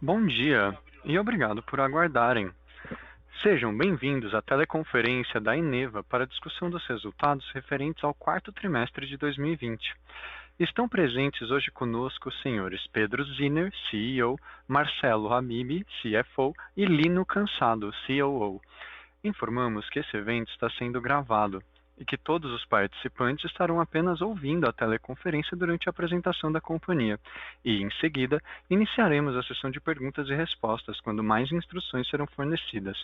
Bom dia e obrigado por aguardarem. Sejam bem-vindos à teleconferência da Eneva para a discussão dos resultados referentes ao quarto trimestre de 2020. Estão presentes hoje conosco os senhores Pedro Zinner, CEO, Marcelo Habib, CFO e Lino Cansado, COO. Informamos que esse evento está sendo gravado e que todos os participantes estarão apenas ouvindo a teleconferência durante a apresentação da companhia. E, em seguida, iniciaremos a sessão de perguntas e respostas, quando mais instruções serão fornecidas.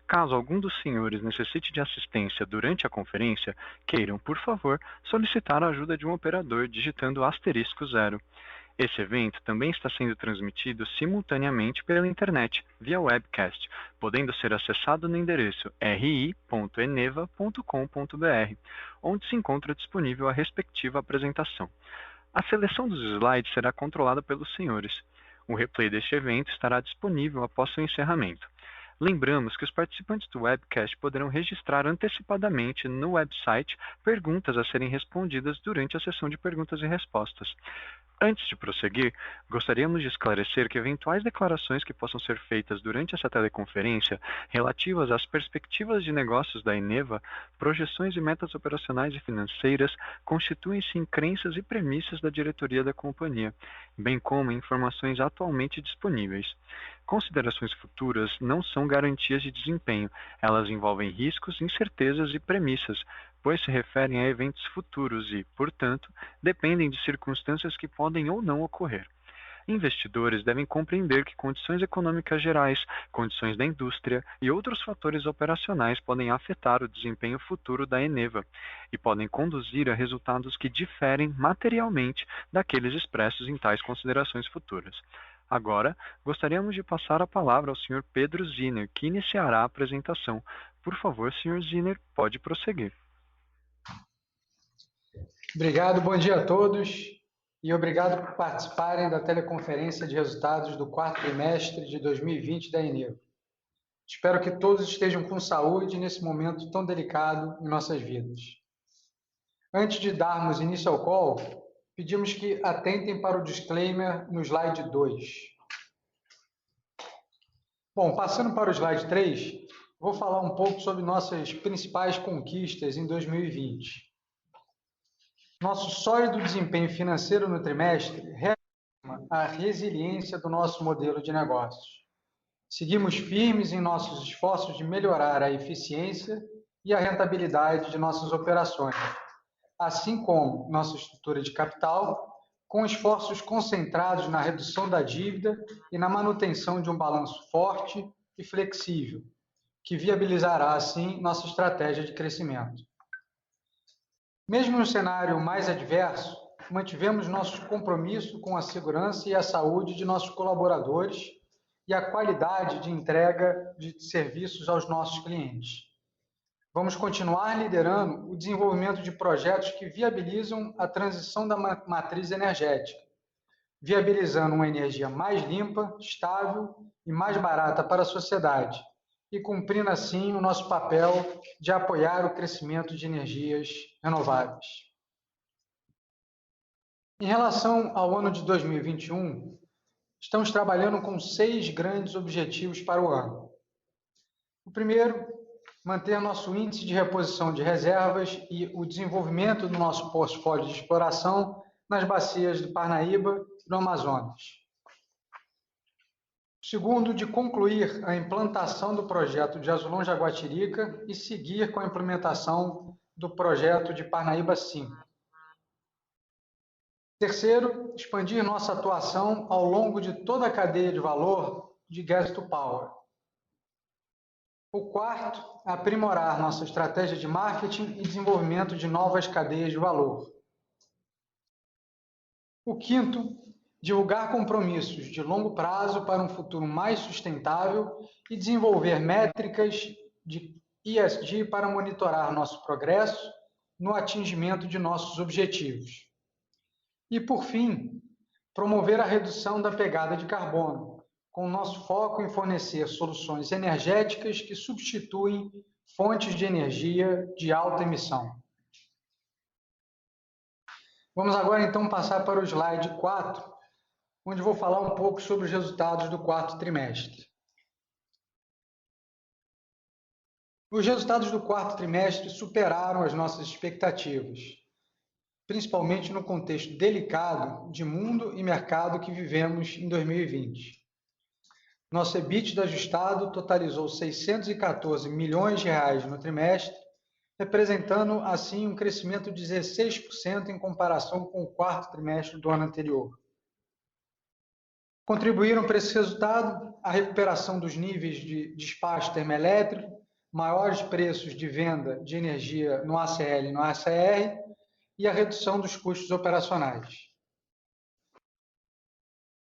Caso algum dos senhores necessite de assistência durante a conferência, queiram, por favor, solicitar a ajuda de um operador digitando *0. Esse evento também está sendo transmitido simultaneamente pela internet, via webcast, podendo ser acessado no endereço ri.eneva.com.br, onde se encontra disponível a respectiva apresentação. A seleção dos slides será controlada pelos senhores. O replay deste evento estará disponível após seu encerramento. Lembramos que os participantes do webcast poderão registrar antecipadamente no website perguntas a serem respondidas durante a sessão de perguntas e respostas. Antes de prosseguir, gostaríamos de esclarecer que eventuais declarações que possam ser feitas durante essa teleconferência relativas às perspectivas de negócios da Eneva, projeções e metas operacionais e financeiras constituem-se em crenças e premissas da diretoria da companhia, bem como em informações atualmente disponíveis. Considerações futuras não são garantias de desempenho, elas envolvem riscos, incertezas e premissas, pois se referem a eventos futuros e, portanto, dependem de circunstâncias que podem ou não ocorrer. Investidores devem compreender que condições econômicas gerais, condições da indústria e outros fatores operacionais podem afetar o desempenho futuro da Eneva e podem conduzir a resultados que diferem materialmente daqueles expressos em tais considerações futuras. Agora, gostaríamos de passar a palavra ao Sr. Pedro Zinner, que iniciará a apresentação. Por favor, Sr. Zinner, pode prosseguir. Obrigado, bom dia a todos e obrigado por participarem da teleconferência de resultados do quarto trimestre de 2020 da Eneva. Espero que todos estejam com saúde nesse momento tão delicado em nossas vidas. Antes de darmos início ao call, pedimos que atentem para o disclaimer no slide 2. Bom, passando para o slide 3, vou falar um pouco sobre nossas principais conquistas em 2020. Nosso sólido desempenho financeiro no trimestre reafirma a resiliência do nosso modelo de negócios. Seguimos firmes em nossos esforços de melhorar a eficiência e a rentabilidade de nossas operações, assim como nossa estrutura de capital, com esforços concentrados na redução da dívida e na manutenção de um balanço forte e flexível, que viabilizará, assim, nossa estratégia de crescimento. Mesmo no cenário mais adverso, mantivemos nosso compromisso com a segurança e a saúde de nossos colaboradores e a qualidade de entrega de serviços aos nossos clientes. Vamos continuar liderando o desenvolvimento de projetos que viabilizam a transição da matriz energética, viabilizando uma energia mais limpa, estável e mais barata para a sociedade, e cumprindo assim o nosso papel de apoiar o crescimento de energias renováveis. Em relação ao ano de 2021, estamos trabalhando com 6 grandes objetivos para o ano. O primeiro, manter nosso índice de reposição de reservas e o desenvolvimento do nosso portfólio de exploração nas bacias do Parnaíba e do Amazonas. Segundo, de concluir a implantação do projeto de Azulão Jaguatirica e seguir com a implementação do projeto de Parnaíba 5. Terceiro, expandir nossa atuação ao longo de toda a cadeia de valor de Gas to Power. O quarto, aprimorar nossa estratégia de marketing e desenvolvimento de novas cadeias de valor. O quinto, divulgar compromissos de longo prazo para um futuro mais sustentável e desenvolver métricas de ESG para monitorar nosso progresso no atingimento de nossos objetivos. E, por fim, promover a redução da pegada de carbono, com nosso foco em fornecer soluções energéticas que substituem fontes de energia de alta emissão. Vamos agora, então, passar para o slide 4, onde vou falar um pouco sobre os resultados do quarto trimestre. Os resultados do quarto trimestre superaram as nossas expectativas, principalmente no contexto delicado de mundo e mercado que vivemos em 2020. Nosso EBITDA ajustado totalizou R$ 614 milhões no trimestre, representando, assim, um crescimento de 16% em comparação com o quarto trimestre do ano anterior. Contribuíram para esse resultado a recuperação dos níveis de despacho termoelétrico, maiores preços de venda de energia no ACL e no ACR e a redução dos custos operacionais.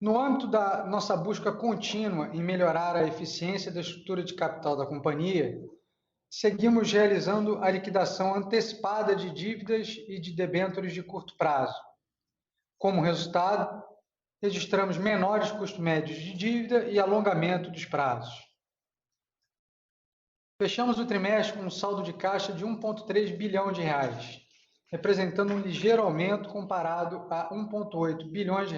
No âmbito da nossa busca contínua em melhorar a eficiência da estrutura de capital da companhia, seguimos realizando a liquidação antecipada de dívidas e de debêntures de curto prazo. Como resultado, registramos menores custos médios de dívida e alongamento dos prazos. Fechamos o trimestre com um saldo de caixa de R$ 1,3 bilhão, representando um ligeiro aumento comparado a R$ 1,8 bilhões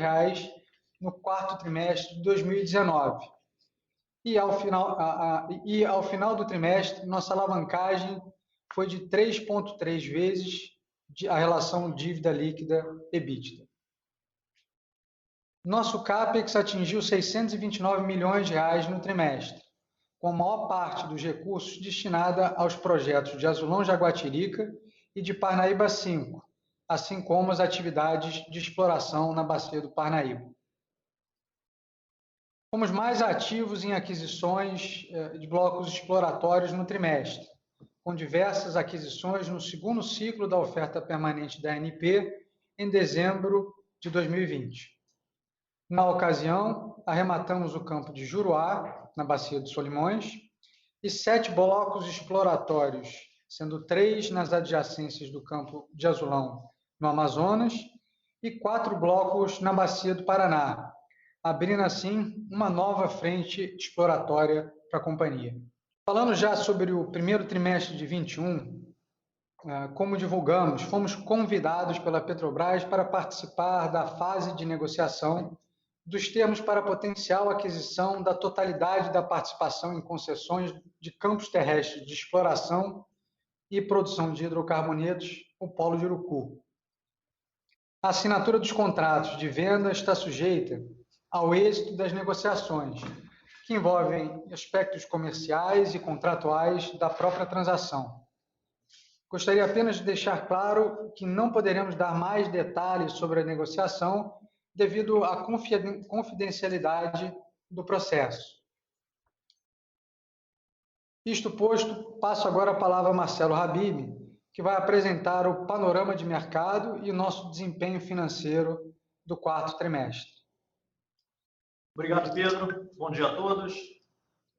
no quarto trimestre de 2019. E ao final do trimestre, nossa alavancagem foi de 3,3 vezes a relação dívida líquida EBITDA. Nosso CAPEX atingiu R$ 629 milhões no trimestre, com a maior parte dos recursos destinada aos projetos de Azulão Jaguatirica e de Parnaíba 5, assim como as atividades de exploração na Bacia do Parnaíba. Fomos mais ativos em aquisições de blocos exploratórios no trimestre, com diversas aquisições no segundo ciclo da oferta permanente da ANP em dezembro de 2020. Na ocasião, arrematamos o campo de Juruá, na Bacia dos Solimões, e 7 blocos exploratórios, sendo 3 nas adjacências do campo de Azulão, no Amazonas, e 4 blocos na Bacia do Paraná, abrindo assim uma nova frente exploratória para a companhia. Falando já sobre o primeiro trimestre de 2021, como divulgamos, fomos convidados pela Petrobras para participar da fase de negociação dos termos para a potencial aquisição da totalidade da participação em concessões de campos terrestres de exploração e produção de hidrocarbonetos, o Polo de Urucu. A assinatura dos contratos de venda está sujeita ao êxito das negociações, que envolvem aspectos comerciais e contratuais da própria transação. Gostaria apenas de deixar claro que não poderemos dar mais detalhes sobre a negociação devido à confidencialidade do processo. Isto posto, passo agora a palavra a Marcelo Habib, que vai apresentar o panorama de mercado e o nosso desempenho financeiro do quarto trimestre. Obrigado, Pedro. Bom dia a todos.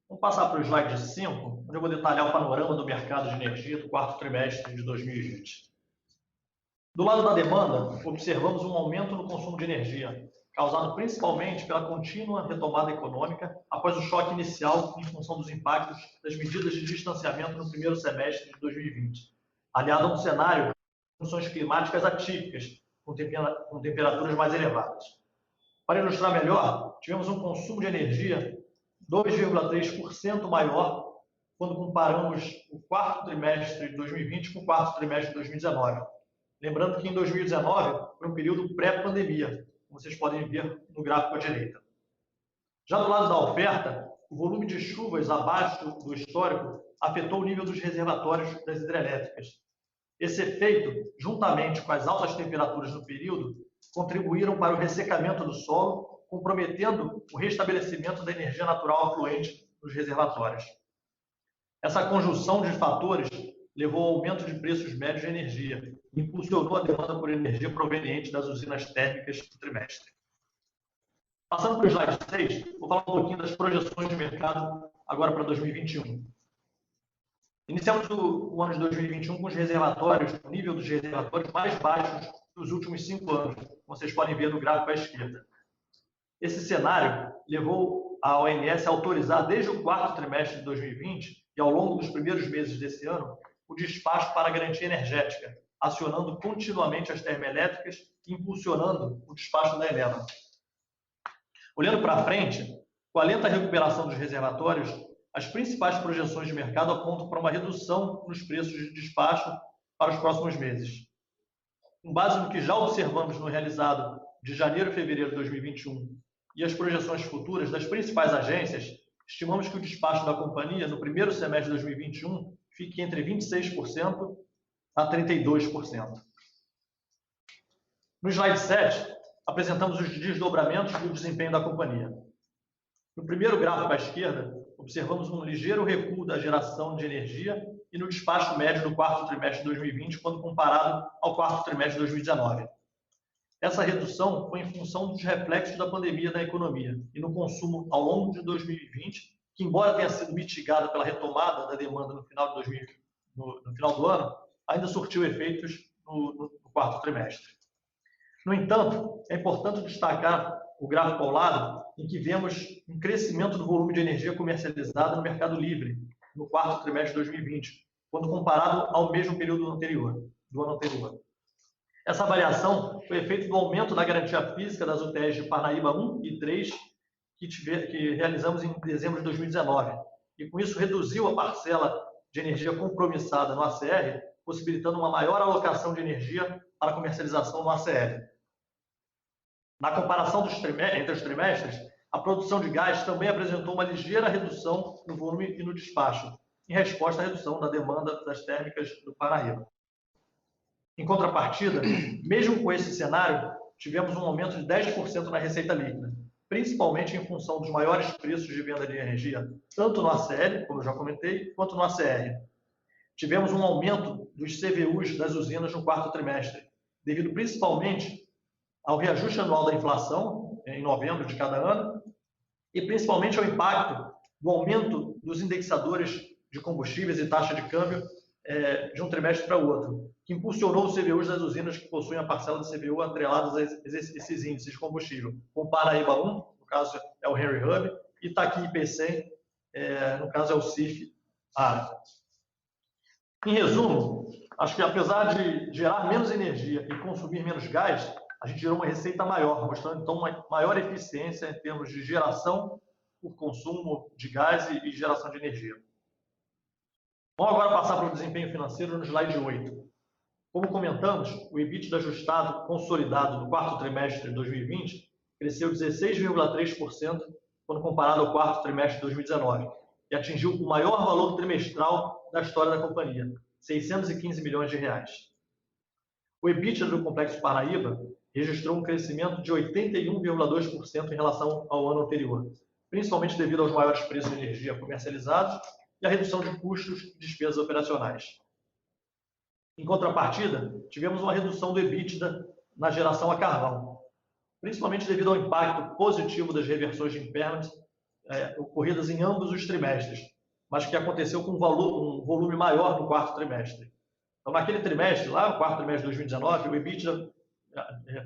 Vamos passar para o slide 5, onde eu vou detalhar o panorama do mercado de energia do quarto trimestre de 2020. Do lado da demanda, observamos um aumento no consumo de energia, causado principalmente pela contínua retomada econômica após o choque inicial em função dos impactos das medidas de distanciamento no primeiro semestre de 2020, aliado a um cenário de condições climáticas atípicas, com temperaturas mais elevadas. Para ilustrar melhor, tivemos um consumo de energia 2,3% maior quando comparamos o quarto trimestre de 2020 com o quarto trimestre de 2019. Lembrando que em 2019 foi um período pré-pandemia, como vocês podem ver no gráfico à direita. Já do lado da oferta, o volume de chuvas abaixo do histórico afetou o nível dos reservatórios das hidrelétricas. Esse efeito, juntamente com as altas temperaturas no período, contribuíram para o ressecamento do solo, comprometendo o restabelecimento da energia natural afluente nos reservatórios. Essa conjunção de fatores levou ao aumento de preços médios de energia e impulsionou a demanda por energia proveniente das usinas térmicas do trimestre. Passando para o slide 6, vou falar um pouquinho das projeções de mercado agora para 2021. Iniciamos o ano de 2021 com os reservatórios, o nível dos reservatórios mais baixos dos últimos 5 anos, como vocês podem ver no gráfico à esquerda. Esse cenário levou a ONS a autorizar desde o quarto trimestre de 2020 e ao longo dos primeiros meses desse ano o despacho para a garantia energética, acionando continuamente as termoelétricas e impulsionando o despacho da Eneva. Olhando para frente, com a lenta recuperação dos reservatórios, as principais projeções de mercado apontam para uma redução nos preços de despacho para os próximos meses. Com base no que já observamos no realizado de janeiro e fevereiro de 2021 e as projeções futuras das principais agências, estimamos que o despacho da companhia no primeiro semestre de 2021 fique entre 26% a 32%. No slide 7, apresentamos os desdobramentos do desempenho da companhia. No primeiro gráfico à esquerda, observamos um ligeiro recuo da geração de energia e no despacho médio do quarto trimestre de 2020, quando comparado ao quarto trimestre de 2019. Essa redução foi em função dos reflexos da pandemia na economia e no consumo ao longo de 2020, que, embora tenha sido mitigada pela retomada da demanda no final do ano, ainda surtiu efeitos no quarto trimestre. No entanto, é importante destacar o gráfico ao lado, em que vemos um crescimento do volume de energia comercializada no mercado livre no quarto trimestre de 2020, quando comparado ao mesmo período do ano anterior. Essa variação foi efeito do aumento da garantia física das UTS de Parnaíba 1 e 3, que realizamos em dezembro de 2019, e com isso reduziu a parcela de energia compromissada no ACR, possibilitando uma maior alocação de energia para comercialização no ACL. Na comparação entre os trimestres, a produção de gás também apresentou uma ligeira redução no volume e no despacho, em resposta à redução da demanda das térmicas do Parnaíba. Em contrapartida, mesmo com esse cenário, tivemos um aumento de 10% na receita líquida, principalmente em função dos maiores preços de venda de energia, tanto no ACL, como eu já comentei, quanto no ACR. Tivemos um aumento dos CVUs das usinas no quarto trimestre, devido principalmente ao reajuste anual da inflação, em novembro de cada ano, e principalmente ao impacto do aumento dos indexadores de combustíveis e taxa de câmbio de um trimestre para o outro, que impulsionou os CVUs das usinas que possuem a parcela de CVU atreladas a esses índices de combustível, como Parnaíba 1, no caso é o Henry Hub, e Itaqui IP100, no caso é o CIF Árabe. Em resumo, acho que apesar de gerar menos energia e consumir menos gás, a gente gerou uma receita maior, mostrando então uma maior eficiência em termos de geração por consumo de gás e geração de energia. Vamos agora passar para o desempenho financeiro no slide 8. Como comentamos, o EBITDA ajustado consolidado no quarto trimestre de 2020 cresceu 16,3% quando comparado ao quarto trimestre de 2019 e atingiu o maior valor trimestral da história da companhia, 615 milhões de reais. O EBITDA do Complexo Parnaíba registrou um crescimento de 81,2% em relação ao ano anterior, principalmente devido aos maiores preços de energia comercializados e à redução de custos e despesas operacionais. Em contrapartida, tivemos uma redução do EBITDA na geração a carvão, principalmente devido ao impacto positivo das reversões de impairment ocorridas em ambos os trimestres, mas que aconteceu com um volume maior no quarto trimestre. Então, naquele trimestre, lá no quarto trimestre de 2019, o EBITDA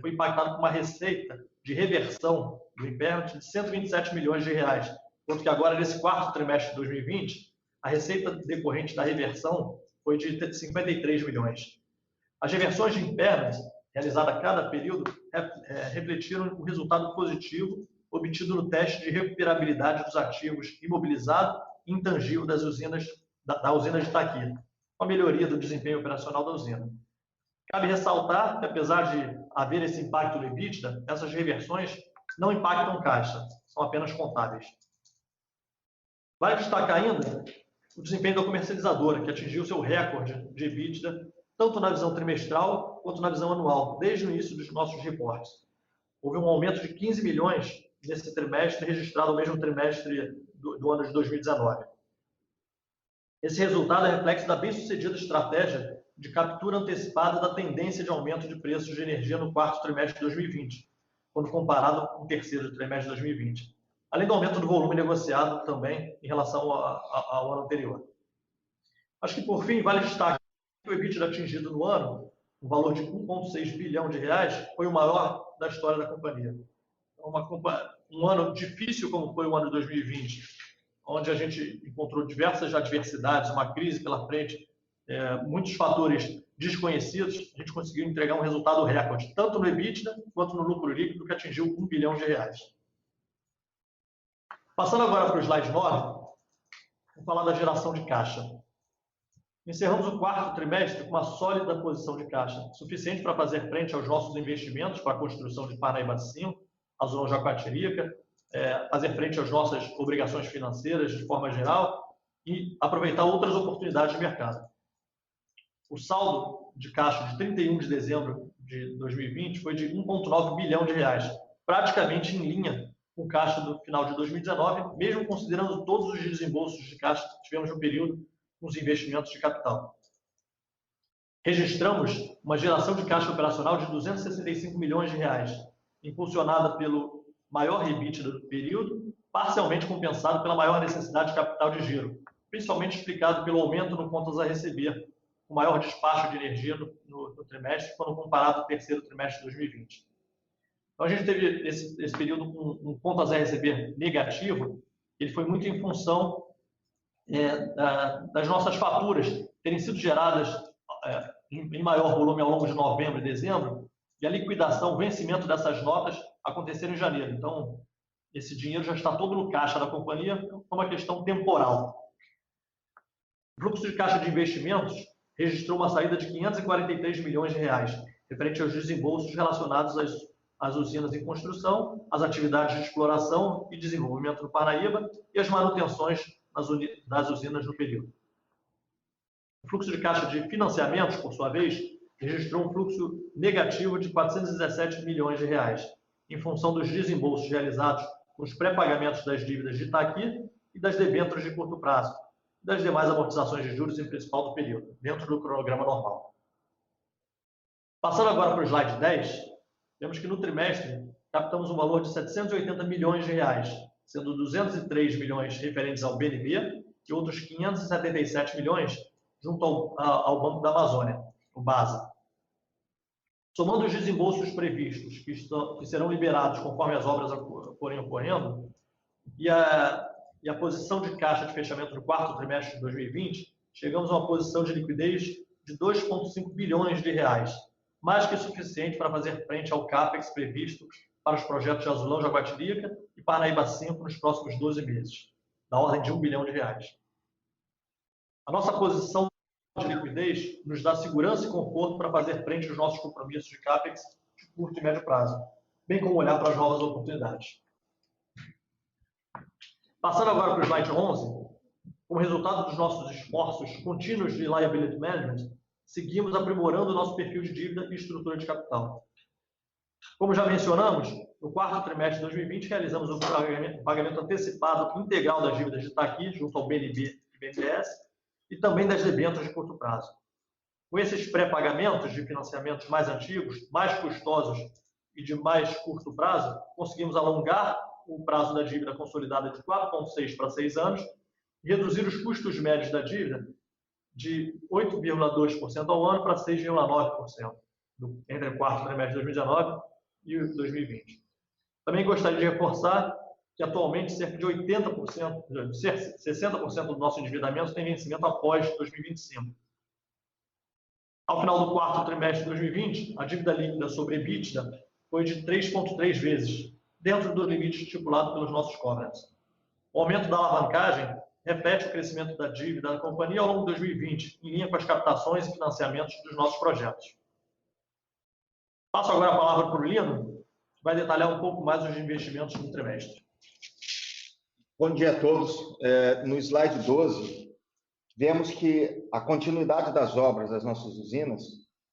foi impactado por uma receita de reversão do impairment de 127 milhões de reais, enquanto que agora, nesse quarto trimestre de 2020, a receita decorrente da reversão foi de 53 milhões. As reversões de impairment realizadas a cada período refletiram um resultado positivo obtido no teste de recuperabilidade dos ativos imobilizados e intangível das usinas, da usina de Itaqui, com a melhoria do desempenho operacional da usina. Cabe ressaltar que, apesar de haver esse impacto no EBITDA, essas reversões não impactam caixa, são apenas contábeis. Vale destacar ainda o desempenho da comercializadora, que atingiu seu recorde de EBITDA, tanto na visão trimestral quanto na visão anual, desde o início dos nossos reportes. Houve um aumento de 15 milhões nesse trimestre, registrado no mesmo trimestre do ano de 2019. Esse resultado é reflexo da bem-sucedida estratégia de captura antecipada da tendência de aumento de preços de energia no quarto trimestre de 2020, quando comparado com o terceiro trimestre de 2020, além do aumento do volume negociado também em relação ao ano anterior. Acho que, por fim, vale destacar que o EBITDA atingido no ano, um valor de 1,6 bilhão de reais, foi o maior da história da companhia. Um ano difícil como foi o ano de 2020, onde a gente encontrou diversas adversidades, uma crise pela frente, muitos fatores desconhecidos, a gente conseguiu entregar um resultado recorde, tanto no EBITDA quanto no lucro líquido, que atingiu 1 bilhão de reais. Passando agora para o slide 9, vou falar da geração de caixa. Encerramos o quarto trimestre com uma sólida posição de caixa, suficiente para fazer frente aos nossos investimentos para a construção de Parnaíba 5, Azulão Jaguatirica, fazer frente às nossas obrigações financeiras de forma geral e aproveitar outras oportunidades de mercado. O saldo de caixa de 31 de dezembro de 2020 foi de 1,9 bilhão de reais, praticamente em linha com o caixa do final de 2019, mesmo considerando todos os desembolsos de caixa que tivemos no período nos investimentos de capital. Registramos uma geração de caixa operacional de 265 milhões de reais, impulsionada pelo maior EBITDA do período, parcialmente compensado pela maior necessidade de capital de giro, principalmente explicado pelo aumento no contas a receber, o maior despacho de energia no trimestre, quando comparado ao terceiro trimestre de 2020. Então, a gente teve esse período com um contas a receber negativo. Ele foi muito em função das nossas faturas terem sido geradas em maior volume ao longo de novembro e dezembro, e a liquidação, o vencimento dessas notas aconteceram em janeiro. Então, esse dinheiro já está todo no caixa da companhia, é uma questão temporal. O fluxo de caixa de investimentos registrou uma saída de 543 milhões de reais, referente aos desembolsos relacionados às usinas em construção, às atividades de exploração e desenvolvimento do Parnaíba e as manutenções das usinas no período. O fluxo de caixa de financiamentos, por sua vez, registrou um fluxo negativo de 417 milhões de reais, em função dos desembolsos realizados com os pré-pagamentos das dívidas de Itaqui e das debêntures de curto prazo, e das demais amortizações de juros em principal do período, dentro do cronograma normal. Passando agora para o slide 10, vemos que no trimestre captamos um valor de 780 milhões de reais, sendo 203 milhões referentes ao BNB e outros 577 milhões junto ao Banco da Amazônia, o BASA. Somando os desembolsos previstos, que serão liberados conforme as obras forem ocorrendo, e a posição de caixa de fechamento do quarto trimestre de 2020, chegamos a uma posição de liquidez de 2,5 bilhões de reais, mais que suficiente para fazer frente ao CAPEX previsto para os projetos de Azulão Jaguatirica e Parnaíba 5 nos próximos 12 meses, da ordem de 1 bilhão de reais. A nossa posição de liquidez nos dá segurança e conforto para fazer frente aos nossos compromissos de CAPEX de curto e médio prazo, bem como olhar para as novas oportunidades. Passando agora para o slide 11, como resultado dos nossos esforços contínuos de liability management, seguimos aprimorando o nosso perfil de dívida e estrutura de capital. Como já mencionamos, no quarto trimestre de 2020, realizamos o pagamento antecipado integral das dívidas de Itaqui, junto ao BNB e BNDES, e também das debêntures de curto prazo. Com esses pré-pagamentos de financiamentos mais antigos, mais custosos e de mais curto prazo, conseguimos alongar o prazo da dívida consolidada de 4,6 para 6 anos e reduzir os custos médios da dívida de 8,2% ao ano para 6,9% entre o quarto trimestre de 2019 e 2020. Também gostaria de reforçar que atualmente cerca de 60% do nosso endividamento tem vencimento após 2025. Ao final do quarto trimestre de 2020, a dívida líquida sobre EBITDA foi de 3,3 vezes, dentro do limite estipulado pelos nossos covenants. O aumento da alavancagem reflete o crescimento da dívida da companhia ao longo de 2020, em linha com as captações e financiamentos dos nossos projetos. Passo agora a palavra para o Lino, que vai detalhar um pouco mais os investimentos no trimestre. Bom dia a todos. No slide 12, vemos que a continuidade das obras das nossas usinas,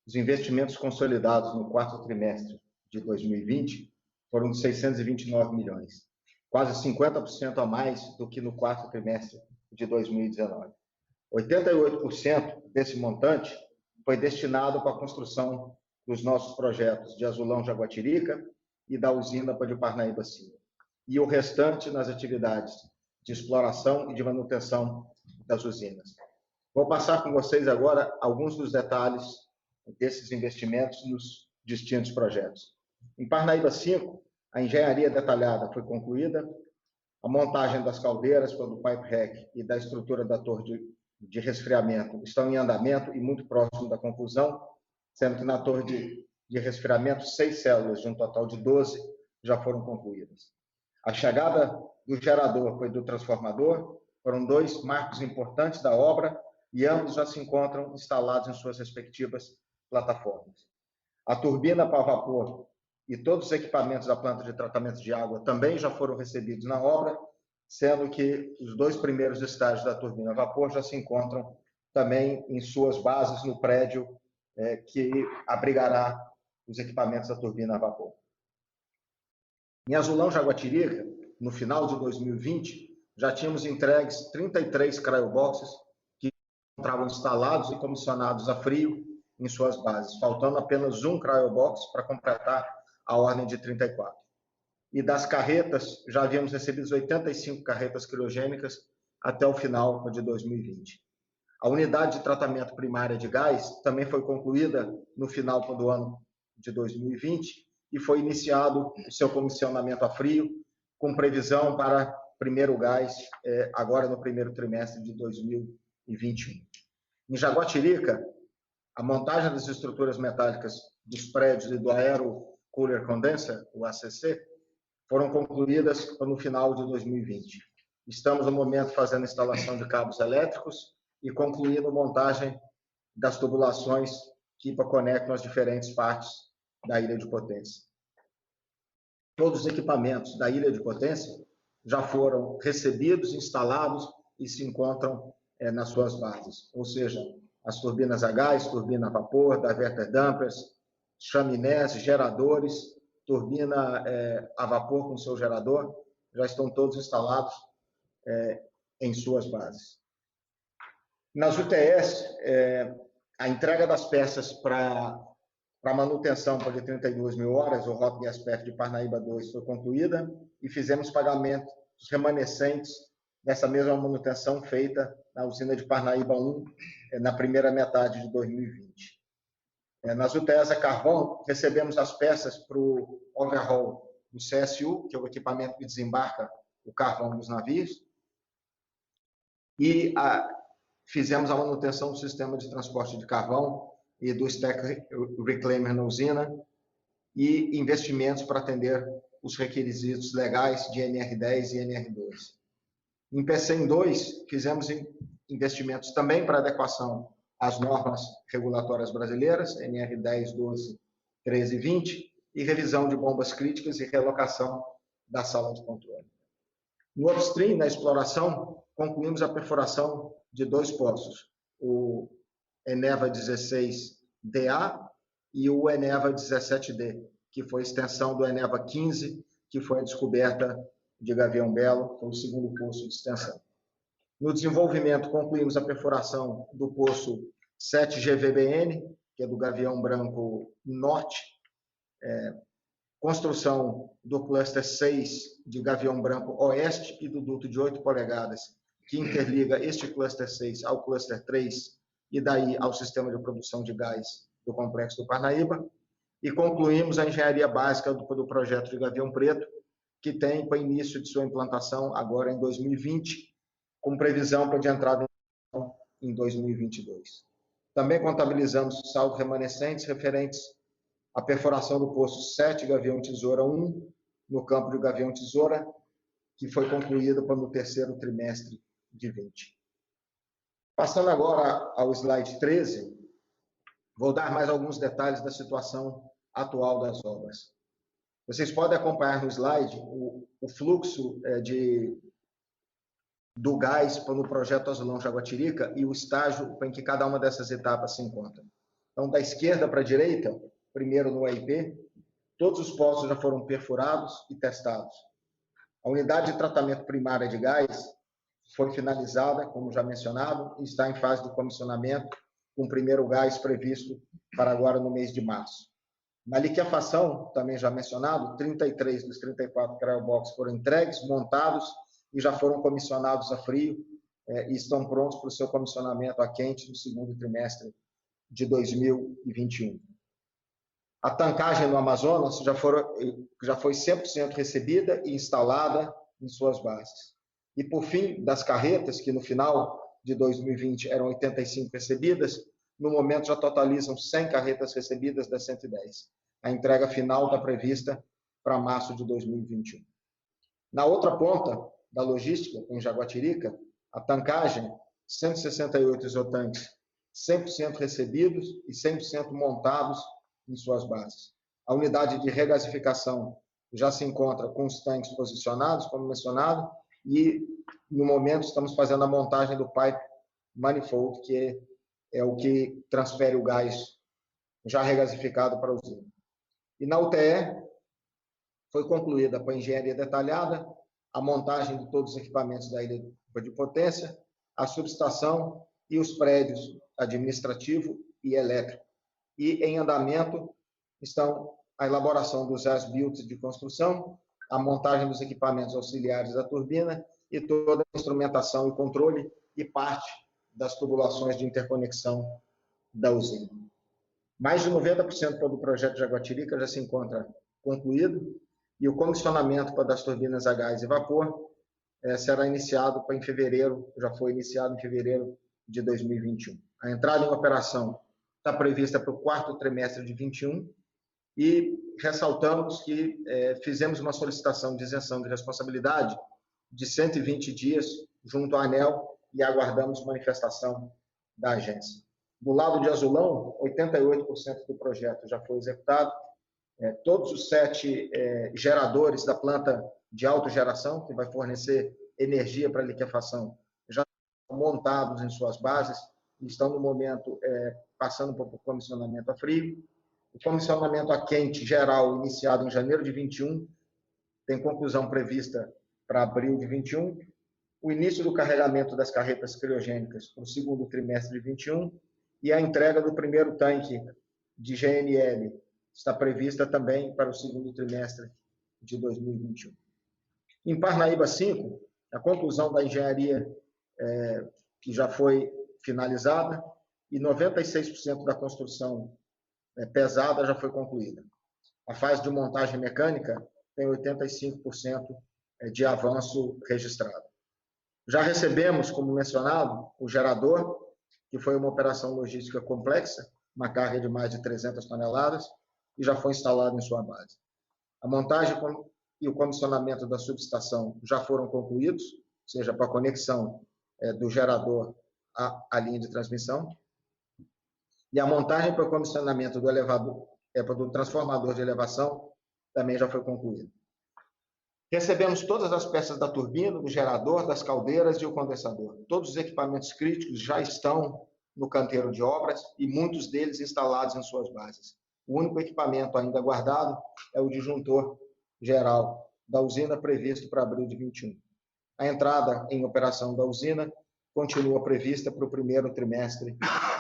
os investimentos consolidados no quarto trimestre de 2020 foram de 629 milhões, quase 50% a mais do que no quarto trimestre de 2019. 88% desse montante foi destinado para a construção dos nossos projetos de Azulão Jaguatirica e da usina de Parnaíba 5. E o restante nas atividades de exploração e de manutenção das usinas. Vou passar com vocês agora alguns dos detalhes desses investimentos nos distintos projetos. Em Parnaíba 5, a engenharia detalhada foi concluída, a montagem das caldeiras pelo pipe rack e da estrutura da torre de resfriamento estão em andamento e muito próximo da conclusão, sendo que na torre de resfriamento 6 células, de um total de 12, já foram concluídas. A chegada do gerador foi do transformador. Foram 2 marcos importantes da obra e ambos já se encontram instalados em suas respectivas plataformas. A turbina para vapor e todos os equipamentos da planta de tratamento de água também já foram recebidos na obra, sendo que os 2 primeiros estágios da turbina a vapor já se encontram também em suas bases no prédio que abrigará os equipamentos da turbina a vapor. Em Azulão, Jaguatirica, no final de 2020, já tínhamos entregues 33 cryoboxes que encontravam instalados e comissionados a frio em suas bases, faltando apenas um cryobox para completar a ordem de 34. E das carretas, já havíamos recebido 85 carretas criogênicas até o final de 2020. A unidade de tratamento primária de gás também foi concluída no final do ano de 2020 e foi iniciado o seu comissionamento a frio, com previsão para primeiro gás agora no primeiro trimestre de 2021. Em Jaguatirica, a montagem das estruturas metálicas dos prédios e do Aero Cooler Condenser, o ACC, foram concluídas no final de 2020. Estamos, no momento, fazendo instalação de cabos elétricos e concluindo a montagem das tubulações que conectam as diferentes partes da ilha de potência. Todos os equipamentos da ilha de potência já foram recebidos, instalados e se encontram nas suas bases, ou seja, as turbinas a gás, turbina a vapor, diverter dampers, chaminés, geradores, turbina a vapor com seu gerador, já estão todos instalados em suas bases. Nas UTS, a entrega das peças para manutenção de 32 mil horas, o Hot Gas Pack de Parnaíba 2 foi concluída e fizemos pagamento dos remanescentes dessa mesma manutenção feita na usina de Parnaíba 1 na primeira metade de 2020. Nas UTS a carvão, recebemos as peças para o overhaul do CSU, que é o equipamento que desembarca o carvão nos navios, e fizemos a manutenção do sistema de transporte de carvão e do stack reclaimer na usina e investimentos para atender os requisitos legais de NR10 e NR2. Em PCM 2, fizemos investimentos também para adequação às normas regulatórias brasileiras, NR10, 12, 13 e 20, e revisão de bombas críticas e relocação da sala de controle. No upstream, na exploração, concluímos a perfuração de 2 poços, o Eneva 16DA e o Eneva 17D, que foi a extensão do Eneva 15, que foi a descoberta de Gavião Belo, foi o segundo poço de extensão. No desenvolvimento, concluímos a perfuração do poço 7GVBN, que é do Gavião Branco Norte, construção do cluster 6 de Gavião Branco Oeste e do duto de 8 polegadas, que interliga este cluster 6 ao cluster 3 e daí ao sistema de produção de gás do Complexo do Parnaíba. E concluímos a engenharia básica do projeto de Gavião Preto, que tem para início de sua implantação agora em 2020, com previsão para de entrada em 2022. Também contabilizamos saldos remanescentes referentes à perfuração do poço 7 Gavião Tesoura 1, no campo de Gavião Tesoura, que foi concluído no terceiro trimestre de 20. Passando agora ao slide 13, vou dar mais alguns detalhes da situação atual das obras. Vocês podem acompanhar no slide o fluxo do gás no projeto Azulão Jaguatirica e o estágio em que cada uma dessas etapas se encontra. Então, da esquerda para a direita, primeiro no AIP, todos os poços já foram perfurados e testados. A unidade de tratamento primária de gás foi finalizada, como já mencionado, e está em fase de comissionamento, com o primeiro gás previsto para agora no mês de março. Na liquefação, também já mencionado, 33 dos 34 cryobox foram entregues, montados e já foram comissionados a frio e estão prontos para o seu comissionamento a quente no segundo trimestre de 2021. A tancagem no Amazonas já foi 100% recebida e instalada em suas bases. E, por fim, das carretas, que no final de 2020 eram 85 recebidas, no momento já totalizam 100 carretas recebidas das 110. A entrega final está prevista para março de 2021. Na outra ponta da logística, em Jaguatirica, a tancagem, 168 isotanques 100% recebidos e 100% montados em suas bases. A unidade de regasificação já se encontra com os tanques posicionados, como mencionado, e no momento estamos fazendo a montagem do pipe manifold, que é o que transfere o gás já regasificado para a usina. E na UTE foi concluída com a engenharia detalhada, a montagem de todos os equipamentos da ilha de potência, a subestação e os prédios administrativo e elétrico. E em andamento estão a elaboração dos as-built de construção, a montagem dos equipamentos auxiliares da turbina e toda a instrumentação e controle e parte das tubulações de interconexão da usina. Mais de 90% do projeto de Jaguatirica já se encontra concluído e o comissionamento das turbinas a gás e vapor será iniciado em fevereiro, já foi iniciado em fevereiro de 2021. A entrada em operação está prevista para o quarto trimestre de 2021 e ressaltamos que fizemos uma solicitação de isenção de responsabilidade de 120 dias junto à ANEEL e aguardamos manifestação da agência. Do lado de Azulão, 88% do projeto já foi executado. Todos os 7 geradores da planta de autogeração, que vai fornecer energia para a liquefação, já estão montados em suas bases e estão, no momento, passando por comissionamento a frio. O comissionamento a quente geral, iniciado em janeiro de 21, tem conclusão prevista para abril de 21. O início do carregamento das carretas criogênicas para o segundo trimestre de 21 e a entrega do primeiro tanque de GNL está prevista também para o segundo trimestre de 2021. Em Parnaíba 5, a conclusão da engenharia que já foi finalizada e 96% da construção pesada já foi concluída. A fase de montagem mecânica tem 85% de avanço registrado. Já recebemos, como mencionado, o gerador, que foi uma operação logística complexa, uma carga de mais de 300 toneladas, e já foi instalado em sua base. A montagem e o comissionamento da subestação já foram concluídos, ou seja, para a conexão do gerador à linha de transmissão, e a montagem para o comissionamento do elevador, do transformador de elevação também já foi concluída. Recebemos todas as peças da turbina, do gerador, das caldeiras e o condensador. Todos os equipamentos críticos já estão no canteiro de obras e muitos deles instalados em suas bases. O único equipamento ainda guardado é o disjuntor geral da usina, previsto para abril de 21. A entrada em operação da usina continua prevista para o primeiro trimestre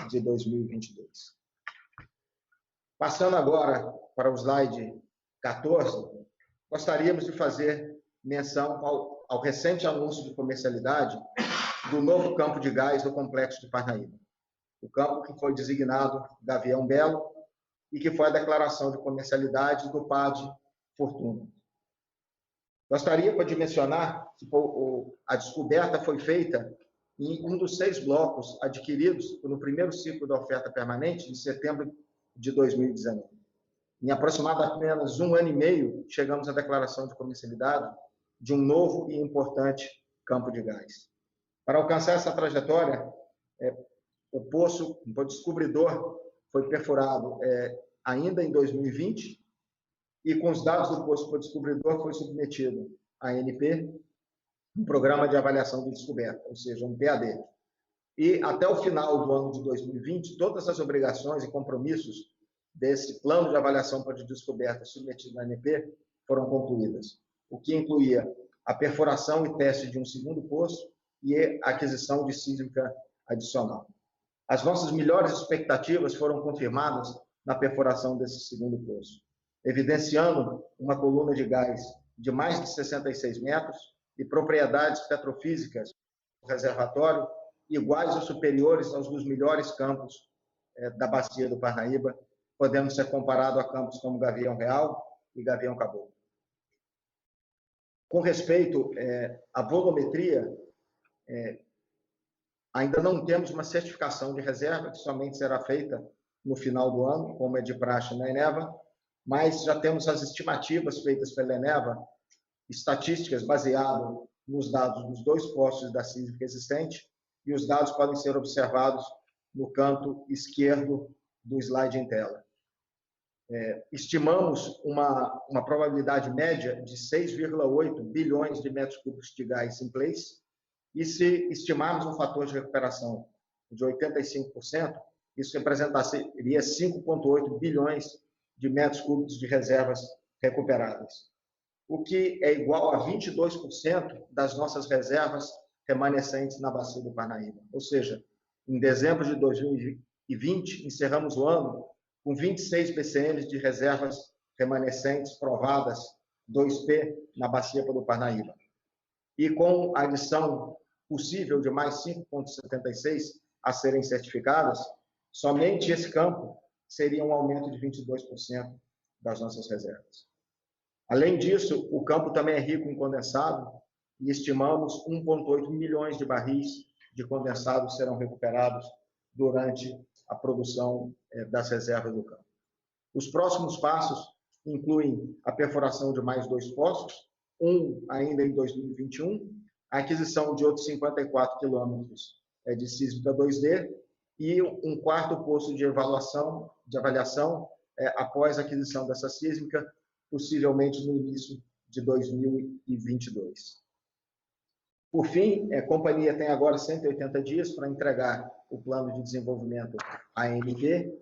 de 2022. Passando agora para o slide 14, gostaríamos de fazer menção ao recente anúncio de comercialidade do novo campo de gás do Complexo de Parnaíba. O campo que foi designado Gavião Belo e que foi a declaração de comercialidade do PAD Fortuna. Gostaria de mencionar que a descoberta foi feita em um dos 6 blocos adquiridos no primeiro ciclo da oferta permanente, em setembro de 2019. Em aproximadamente apenas 1 ano e meio, chegamos à declaração de comercialidade de um novo e importante campo de gás. Para alcançar essa trajetória, o descobridor foi perfurado ainda em 2020 e, com os dados do poço descobridor, foi submetido à ANP, um programa de avaliação de descoberta, ou seja, um PAD. E, até o final do ano de 2020, todas as obrigações e compromissos desse plano de avaliação para descoberta submetido à ANP foram concluídas, o que incluía a perfuração e teste de um segundo poço e a aquisição de sísmica adicional. As nossas melhores expectativas foram confirmadas na perfuração desse segundo poço, evidenciando uma coluna de gás de mais de 66 metros e propriedades petrofísicas do reservatório iguais ou superiores aos dos melhores campos da bacia do Parnaíba, podendo ser comparado a campos como Gavião Real e Gavião Caboclo. Com respeito à volumetria, ainda não temos uma certificação de reserva, que somente será feita no final do ano, como é de praxe na Eneva, mas já temos as estimativas feitas pela Eneva estatísticas baseadas nos dados dos 2 postos da sísmica existente, e os dados podem ser observados no canto esquerdo do slide em tela. Estimamos uma probabilidade média de 6,8 bilhões de metros cúbicos de gás in place, e se estimarmos um fator de recuperação de 85%, isso representaria 5,8 bilhões de metros cúbicos de reservas recuperadas, o que é igual a 22% das nossas reservas remanescentes na bacia do Parnaíba. Ou seja, em dezembro de 2020, encerramos o ano com 26 BCMs de reservas remanescentes provadas 2P na bacia do Parnaíba. E com a adição possível de mais 5,76 a serem certificadas, somente esse campo seria um aumento de 22% das nossas reservas. Além disso, o campo também é rico em condensado e estimamos 1,8 milhões de barris de condensado serão recuperados durante a produção das reservas do campo. Os próximos passos incluem a perfuração de mais 2 poços, um ainda em 2021, a aquisição de outros 54 quilômetros de sísmica 2D e um 4º poço de avaliação após a aquisição dessa sísmica, possivelmente no início de 2022. Por fim, a companhia tem agora 180 dias para entregar o plano de desenvolvimento à ANP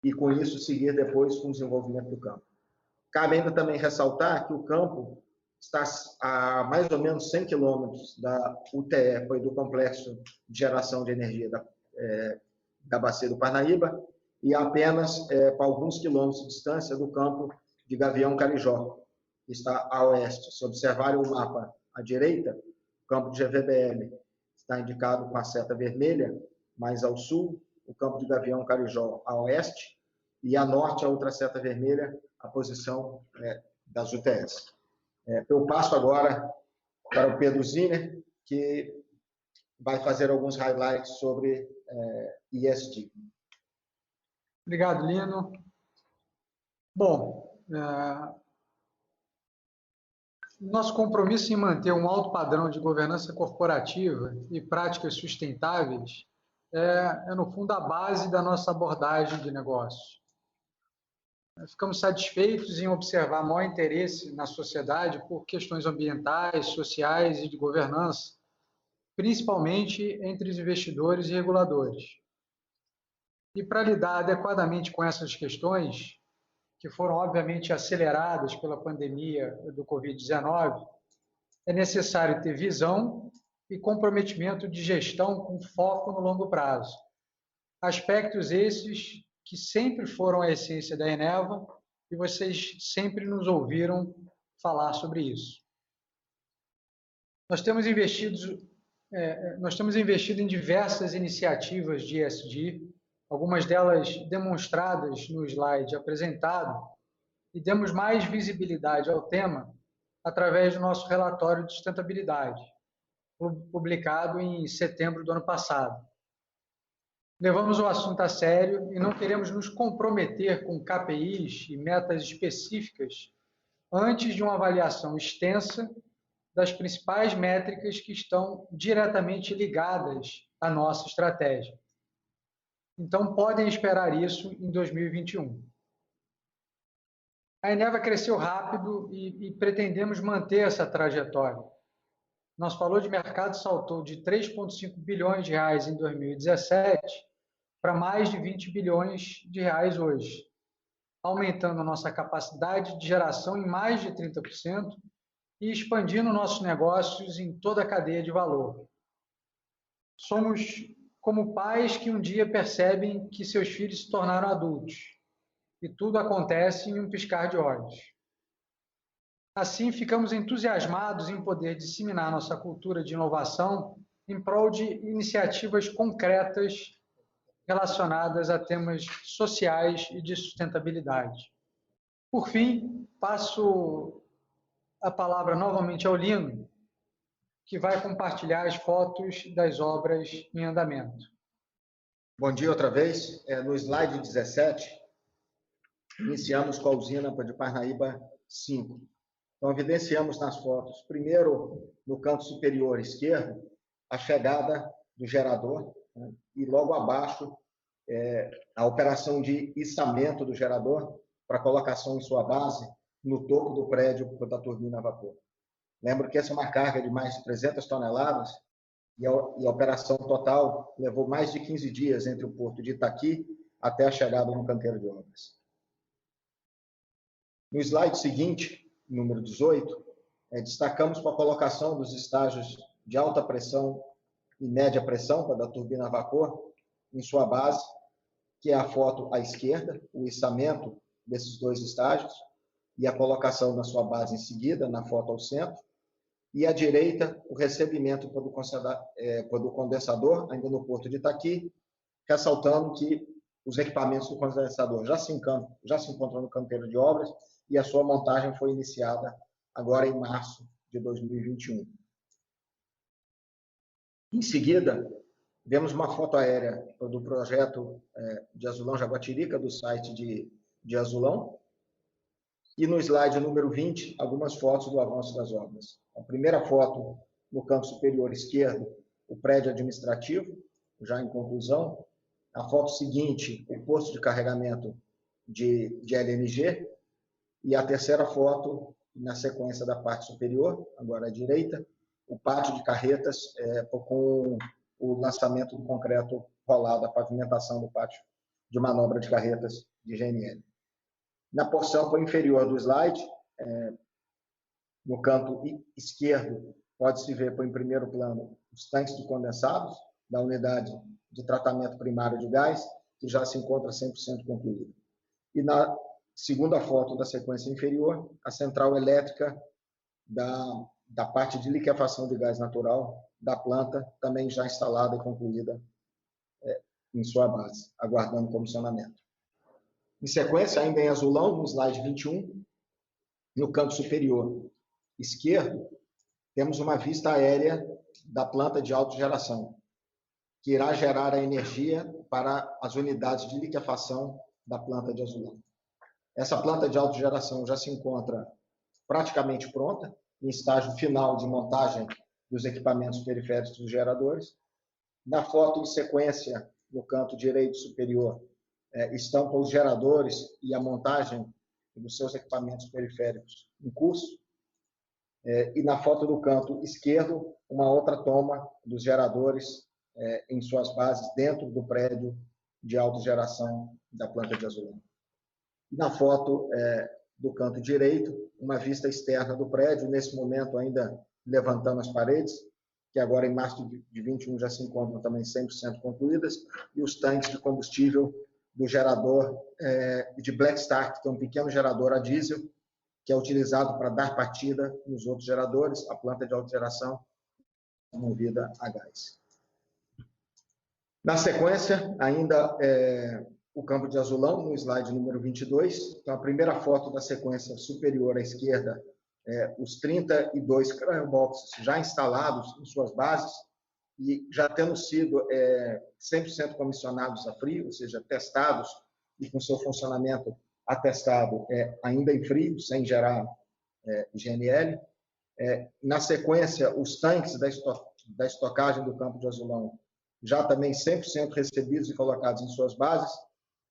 e com isso seguir depois com o desenvolvimento do campo. Cabe ainda também ressaltar que o campo está a mais ou menos 100 quilômetros da UTE, do complexo de geração de energia da bacia do Parnaíba, e apenas para alguns quilômetros de distância do campo de Gavião Carijó, que está a oeste. Se observarem o mapa à direita, o campo de GVBL está indicado com a seta vermelha, mais ao sul, o campo de Gavião Carijó a oeste, e a norte a outra seta vermelha, a posição das UTS. Eu passo agora para o Pedro Ziner, que vai fazer alguns highlights sobre ESG. Obrigado, Lino. Bom, nosso compromisso em manter um alto padrão de governança corporativa e práticas sustentáveis no fundo, a base da nossa abordagem de negócio. Ficamos satisfeitos em observar maior interesse na sociedade por questões ambientais, sociais e de governança, principalmente entre os investidores e reguladores. E para lidar adequadamente com essas questões, que foram obviamente aceleradas pela pandemia do Covid-19, é necessário ter visão e comprometimento de gestão com foco no longo prazo. Aspectos esses que sempre foram a essência da Eneva e vocês sempre nos ouviram falar sobre isso. Nós temos investido em diversas iniciativas de ESG, algumas delas demonstradas no slide apresentado, e demos mais visibilidade ao tema através do nosso relatório de sustentabilidade, publicado em setembro do ano passado. Levamos o assunto a sério e não queremos nos comprometer com KPIs e metas específicas antes de uma avaliação extensa das principais métricas que estão diretamente ligadas à nossa estratégia. Então, podem esperar isso em 2021. A Eneva cresceu rápido e pretendemos manter essa trajetória. Nosso valor de mercado saltou de 3,5 bilhões de reais em 2017 para mais de 20 bilhões de reais hoje, aumentando a nossa capacidade de geração em mais de 30% e expandindo nossos negócios em toda a cadeia de valor. Somos como pais que um dia percebem que seus filhos se tornaram adultos e tudo acontece em um piscar de olhos. Assim, ficamos entusiasmados em poder disseminar nossa cultura de inovação em prol de iniciativas concretas relacionadas a temas sociais e de sustentabilidade. Por fim, passo a palavra novamente ao Lino, que vai compartilhar as fotos das obras em andamento. Bom dia outra vez. No slide 17, iniciamos com a usina de Parnaíba 5. Então, evidenciamos nas fotos, primeiro, no canto superior esquerdo, a chegada do gerador, né, e logo abaixo, a operação de içamento do gerador para colocação em sua base no topo do prédio da turbina a vapor. Lembro que essa é uma carga de mais de 300 toneladas e a operação total levou mais de 15 dias entre o porto de Itaqui até a chegada no canteiro de obras. No slide seguinte, número 18, destacamos para a colocação dos estágios de alta pressão e média pressão da turbina a vapor em sua base, que é a foto à esquerda, o içamento desses dois estágios e a colocação na sua base em seguida, na foto ao centro, e à direita, o recebimento do condensador, ainda no porto de Itaqui, ressaltando que os equipamentos do condensador já se encontram no canteiro de obras e a sua montagem foi iniciada agora em março de 2021. Em seguida, vemos uma foto aérea do projeto de Azulão Jaguatirica, do site de Azulão, e no slide número 20, algumas fotos do avanço das obras. A primeira foto, no canto superior esquerdo, o prédio administrativo, já em conclusão. A foto seguinte, o posto de carregamento de LNG. E a terceira foto, na sequência da parte superior, agora à direita, o pátio de carretas com o lançamento do concreto rolado, a pavimentação do pátio de manobra de carretas de GNL. Na porção inferior do slide, no canto esquerdo, pode-se ver em primeiro plano os tanques de condensados da unidade de tratamento primário de gás, que já se encontra 100% concluída. E na segunda foto da sequência inferior, a central elétrica da parte de liquefação de gás natural da planta, também já instalada e concluída em sua base, aguardando comissionamento. Em sequência, ainda em azulão, no slide 21, no canto superior esquerdo, temos uma vista aérea da planta de autogeração, que irá gerar a energia para as unidades de liquefação da planta de azulão. Essa planta de autogeração já se encontra praticamente pronta, em estágio final de montagem dos equipamentos periféricos dos geradores. Na foto em sequência, no canto direito superior, estão com os geradores e a montagem dos seus equipamentos periféricos em curso. E na foto do canto esquerdo, uma outra toma dos geradores em suas bases dentro do prédio de autogeração da planta de azulão. E na foto do canto direito, uma vista externa do prédio, nesse momento ainda levantando as paredes, que agora em março de 21 já se encontram também 100% concluídas, e os tanques de combustível do gerador de Black Start, que é um pequeno gerador a diesel, que é utilizado para dar partida nos outros geradores, a planta de autogeração movida a gás. Na sequência, ainda o campo de azulão, no slide número 22. Então, a primeira foto da sequência superior à esquerda, os 32 cryoboxes já instalados em suas bases e já tendo sido 100% comissionados a frio, ou seja, testados e com seu funcionamento atestado ainda em frio, sem gerar GNL. Na sequência, os tanques da estocagem do campo de azulão já também 100% recebidos e colocados em suas bases.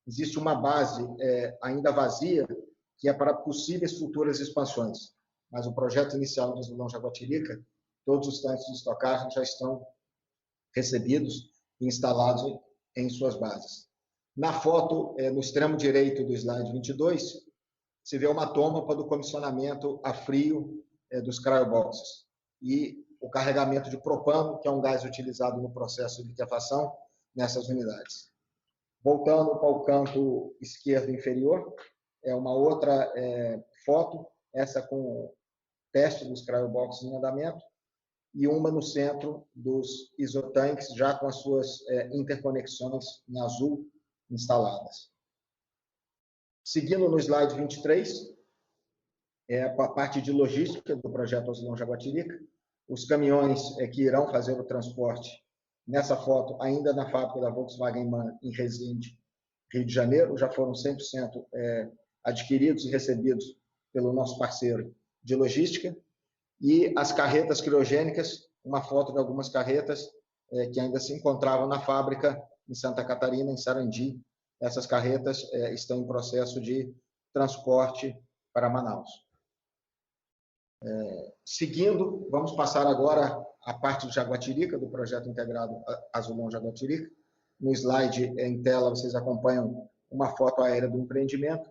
Existe uma base ainda vazia, que é para possíveis futuras expansões. Mas o projeto inicial do Azulão Jaguatirica, todos os tanques de estocagem já estão recebidos e instalados em suas bases. Na foto, no extremo direito do slide 22, se vê uma toma para o comissionamento a frio dos cryoboxes e o carregamento de propano, que é um gás utilizado no processo de liquefação nessas unidades. Voltando para o canto esquerdo inferior, é uma outra foto, essa com teste dos cryoboxes em andamento, e uma no centro dos isotanques, já com as suas interconexões em azul instaladas. Seguindo no slide 23, a parte de logística do projeto Azulão Jaguatirica, os caminhões que irão fazer o transporte, nessa foto, ainda na fábrica da Volkswagen MAN, em Resende, Rio de Janeiro, já foram 100% adquiridos e recebidos pelo nosso parceiro de logística, e as carretas criogênicas, uma foto de algumas carretas que ainda se encontravam na fábrica em Santa Catarina, em Sarandi. Essas carretas estão em processo de transporte para Manaus. Seguindo, vamos passar agora à parte de Jaguatirica, do projeto integrado Azulão Jaguatirica. No slide em tela, vocês acompanham uma foto aérea do empreendimento.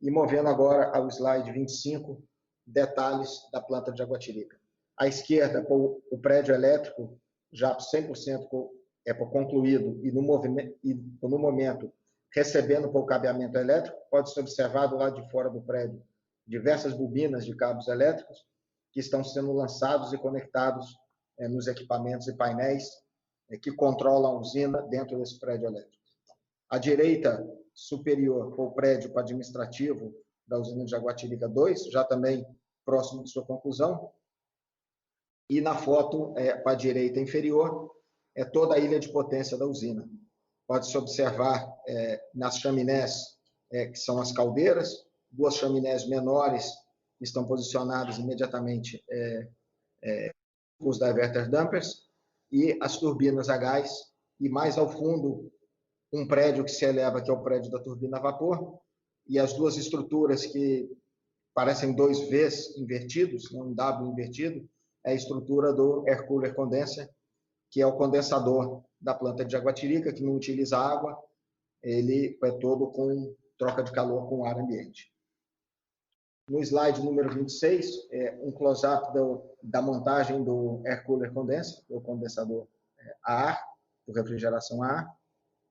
E movendo agora ao slide 25, detalhes da planta de Jaguatirica. À esquerda, o prédio elétrico, já 100% concluído e no momento recebendo o cabeamento elétrico. Pode-se observar do lado de fora do prédio diversas bobinas de cabos elétricos que estão sendo lançados e conectados nos equipamentos e painéis que controlam a usina dentro desse prédio elétrico. À direita superior, o prédio administrativo da usina de Jaguatirica 2, já também próximo de sua conclusão. E na foto, para a direita inferior, toda a ilha de potência da usina. Pode-se observar nas chaminés, que são as caldeiras, duas chaminés menores que estão posicionadas imediatamente com os diverter dampers, e as turbinas a gás, e mais ao fundo, um prédio que se eleva, que é o prédio da turbina a vapor, e as duas estruturas que parecem dois Vs invertidos, um W invertido, é a estrutura do Air Cooler Condenser, que é o condensador da planta de Jaguatirica, que não utiliza água, ele é todo com troca de calor com ar ambiente. No slide número 26, um close-up da montagem do Air Cooler Condenser, o condensador a ar, por refrigeração a ar,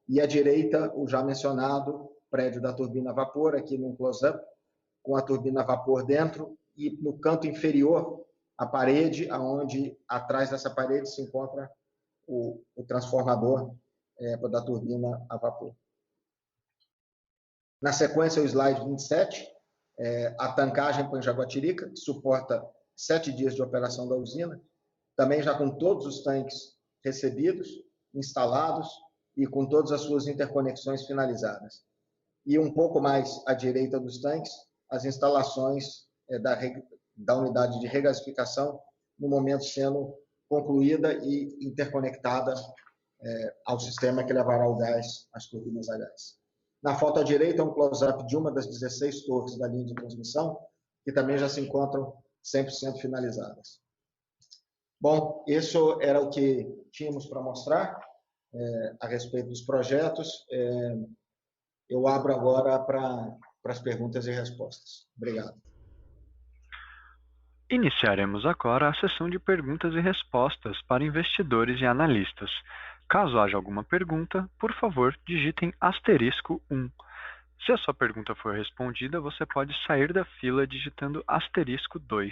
e à direita, o já mencionado prédio da turbina a vapor, aqui num close-up, com a turbina a vapor dentro, e no canto inferior, a parede, onde atrás dessa parede se encontra o transformador da turbina a vapor. Na sequência, o slide 27, a tancagem para Jaguatirica, que suporta 7 dias de operação da usina, também já com todos os tanques recebidos, instalados, e com todas as suas interconexões finalizadas. E um pouco mais à direita dos tanques, as instalações da unidade de regasificação, no momento sendo concluída e interconectada ao sistema que levará o gás às turbinas a gás. Na foto à direita, um close-up de uma das 16 torres da linha de transmissão, que também já se encontram 100% finalizadas. Bom, isso era o que tínhamos para mostrar a respeito dos projetos. Eu abro agora para as perguntas e respostas. Obrigado. Iniciaremos agora a sessão de perguntas e respostas para investidores e analistas. Caso haja alguma pergunta, por favor, digitem *1. Se a sua pergunta for respondida, você pode sair da fila digitando *2.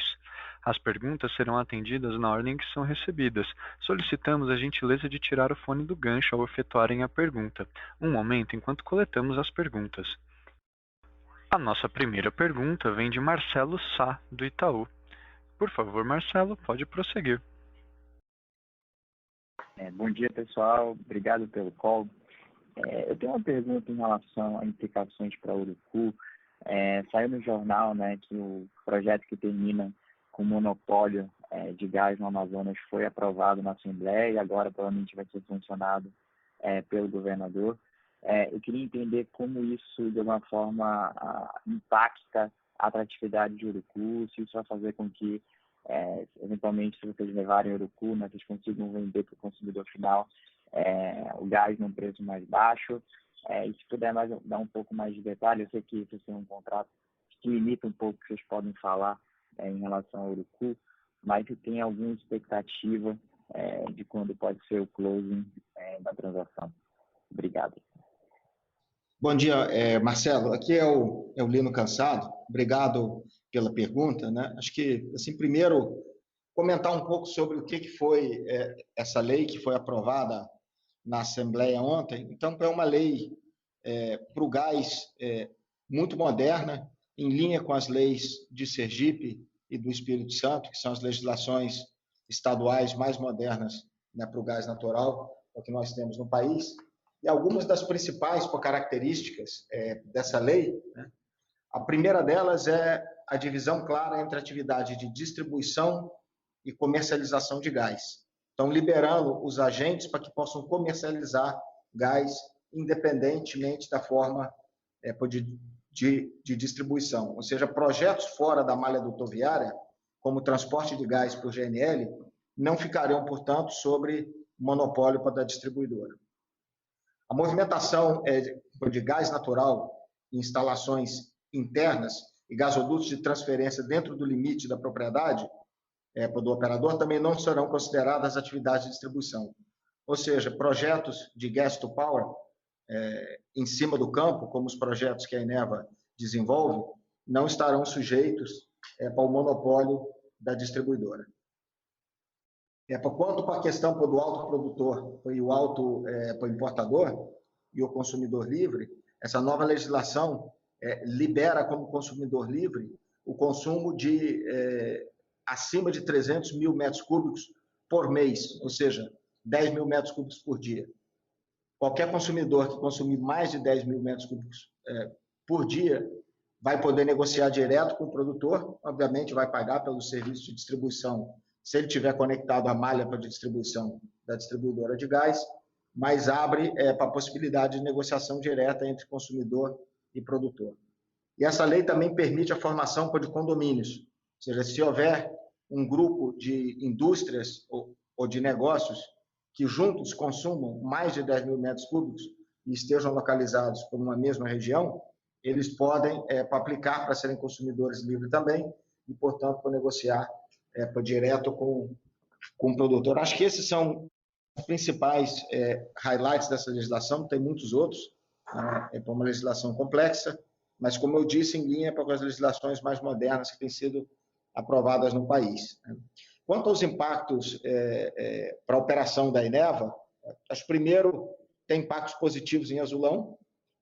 As perguntas serão atendidas na ordem que são recebidas. Solicitamos a gentileza de tirar o fone do gancho ao efetuarem a pergunta. Um momento enquanto coletamos as perguntas. A nossa primeira pergunta vem de Marcelo Sá, do Itaú. Por favor, Marcelo, pode prosseguir. Bom dia, pessoal. Obrigado pelo call. Eu tenho uma pergunta em relação a implicações para Urucu. Saiu no jornal, né, que o projeto que termina com monopólio de gás no Amazonas foi aprovado na Assembleia e agora provavelmente vai ser sancionado pelo governador. Eu queria entender como isso, de alguma forma, impacta a atratividade de Urucu, se isso vai fazer com que, eventualmente, se vocês levarem Urucu, né, vocês consigam vender para o consumidor final o gás num preço mais baixo. E se puder dar um pouco mais de detalhe, eu sei que vocês têm um contrato que limita um pouco o que vocês podem falar em relação ao Urucu, mas se tem alguma expectativa de quando pode ser o closing da transação. Obrigado. Bom dia, Marcelo. Aqui é o Lino Cansado. Obrigado pela pergunta, né? Acho que, assim, primeiro, comentar um pouco sobre o que foi essa lei que foi aprovada na Assembleia ontem. Então, é uma lei para o gás muito moderna, em linha com as leis de Sergipe e do Espírito Santo, que são as legislações estaduais mais modernas, né, para o gás natural, é o que nós temos no país. E algumas das principais características dessa lei, né, A primeira delas é a divisão clara entre a atividade de distribuição e comercialização de gás. Então, liberando os agentes para que possam comercializar gás independentemente da forma de distribuição. Ou seja, projetos fora da malha rodoviária, como o transporte de gás por GNL, não ficariam, portanto, sobre monopólio da distribuidora. A movimentação de gás natural em instalações internas e gasodutos de transferência dentro do limite da propriedade do operador também não serão consideradas atividades de distribuição. Ou seja, projetos de gas to power em cima do campo, como os projetos que a Eneva desenvolve, não estarão sujeitos ao monopólio da distribuidora. Quanto para a questão do autoprodutor e o autoimportador e o consumidor livre, essa nova legislação libera como consumidor livre o consumo de acima de 300 mil metros cúbicos por mês, ou seja, 10 mil metros cúbicos por dia. Qualquer consumidor que consumir mais de 10 mil metros cúbicos por dia vai poder negociar direto com o produtor, obviamente vai pagar pelo serviço de distribuição se ele estiver conectado à malha para distribuição da distribuidora de gás, mas abre para a possibilidade de negociação direta entre consumidor e produtor. E essa lei também permite a formação de condomínios, ou seja, se houver um grupo de indústrias ou de negócios que juntos consumam mais de 10 mil metros cúbicos e estejam localizados por uma mesma região, eles podem aplicar para serem consumidores livres também e, portanto, para negociar direto com o produtor. Acho que esses são os principais highlights dessa legislação, tem muitos outros, é uma legislação complexa, mas, como eu disse, em linha com as legislações mais modernas que têm sido aprovadas no país. Quanto aos impactos para a operação da Eneva, acho que primeiro tem impactos positivos em Azulão,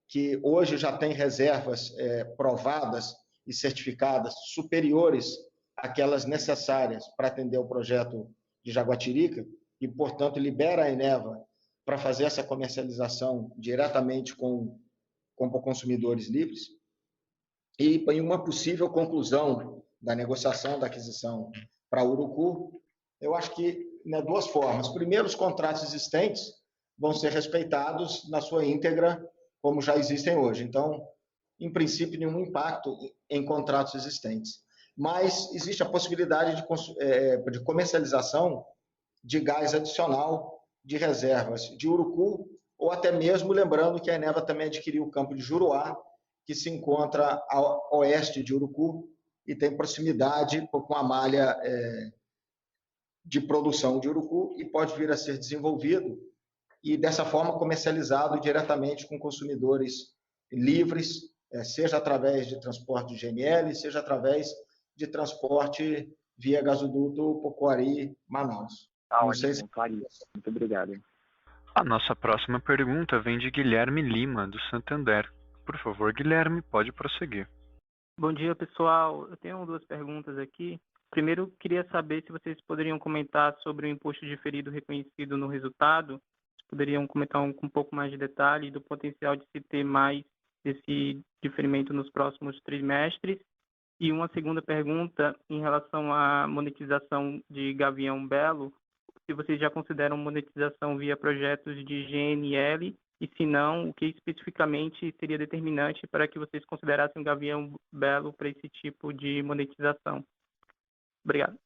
que hoje já tem reservas provadas e certificadas superiores àquelas necessárias para atender o projeto de Jaguatirica e, portanto, libera a Eneva para fazer essa comercialização diretamente com consumidores livres. E em uma possível conclusão da negociação da aquisição para Urucu, eu acho que duas formas. Primeiro, os contratos existentes vão ser respeitados na sua íntegra, como já existem hoje. Então, em princípio, nenhum impacto em contratos existentes. Mas existe a possibilidade de comercialização de gás adicional de reservas de Urucu, ou até mesmo, lembrando que a Eneva também adquiriu o campo de Juruá, que se encontra a oeste de Urucu e tem proximidade com a malha de produção de Urucu e pode vir a ser desenvolvido e, dessa forma, comercializado diretamente com consumidores livres, seja através de transporte de GNL, seja através de transporte via gasoduto Pocoari-Manaus. Ótimo, claríssimo. Muito obrigado. A nossa próxima pergunta vem de Guilherme Lima, do Santander. Por favor, Guilherme, pode prosseguir. Bom dia, pessoal. Eu tenho duas perguntas aqui. Primeiro, queria saber se vocês poderiam comentar sobre o imposto diferido reconhecido no resultado. Poderiam comentar com um pouco mais de detalhe do potencial de se ter mais desse diferimento nos próximos trimestres. E uma segunda pergunta em relação à monetização de Gavião Belo, se vocês já consideram monetização via projetos de GNL e, se não, o que especificamente seria determinante para que vocês considerassem o Gavião Belo para esse tipo de monetização. Obrigado.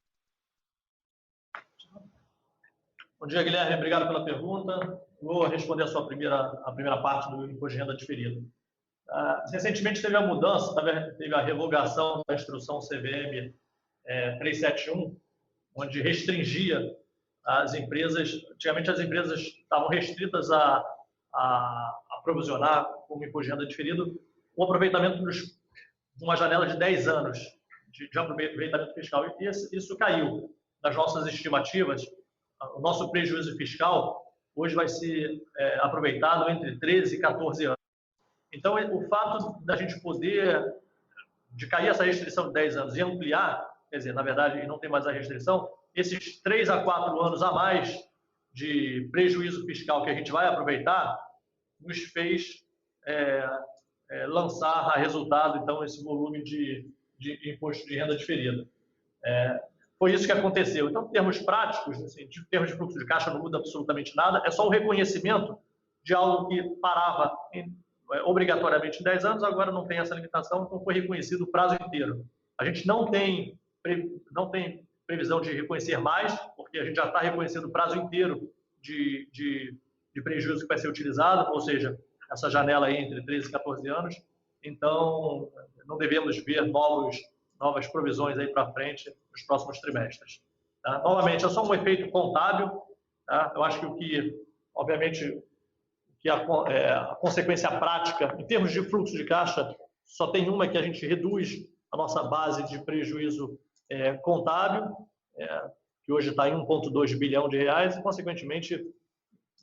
Bom dia, Guilherme. Obrigado pela pergunta. Vou responder a primeira parte do imposto de renda diferido. Recentemente teve a mudança, teve a revogação da instrução CVM 371, onde restringia as empresas. Antigamente as empresas estavam restritas a provisionar como imposto de renda diferido o aproveitamento de uma janela de 10 anos de aproveitamento fiscal. E isso caiu das nossas estimativas. O nosso prejuízo fiscal hoje vai ser aproveitado entre 13 e 14 anos. Então, o fato da gente de cair essa restrição de 10 anos e ampliar, quer dizer, na verdade, não tem mais a restrição, esses 3 a 4 anos a mais de prejuízo fiscal que a gente vai aproveitar, nos fez lançar a resultado, então, esse volume de imposto de renda diferida. Foi isso que aconteceu. Então, em termos práticos, assim, em termos de fluxo de caixa, não muda absolutamente nada, é só o reconhecimento de algo que parava obrigatoriamente em 10 anos, agora não tem essa limitação, então foi reconhecido o prazo inteiro. A gente não tem previsão de reconhecer mais, porque a gente já está reconhecendo o prazo inteiro de prejuízo que vai ser utilizado, ou seja, essa janela aí entre 13 e 14 anos. Então, não devemos ver novas provisões aí para frente nos próximos trimestres. Tá? Novamente, é só um efeito contábil. Tá? Eu acho que obviamente, a consequência prática, em termos de fluxo de caixa, só tem uma, que a gente reduz a nossa base de prejuízo contábil, que hoje está em 1,2 bilhão de reais, e, consequentemente,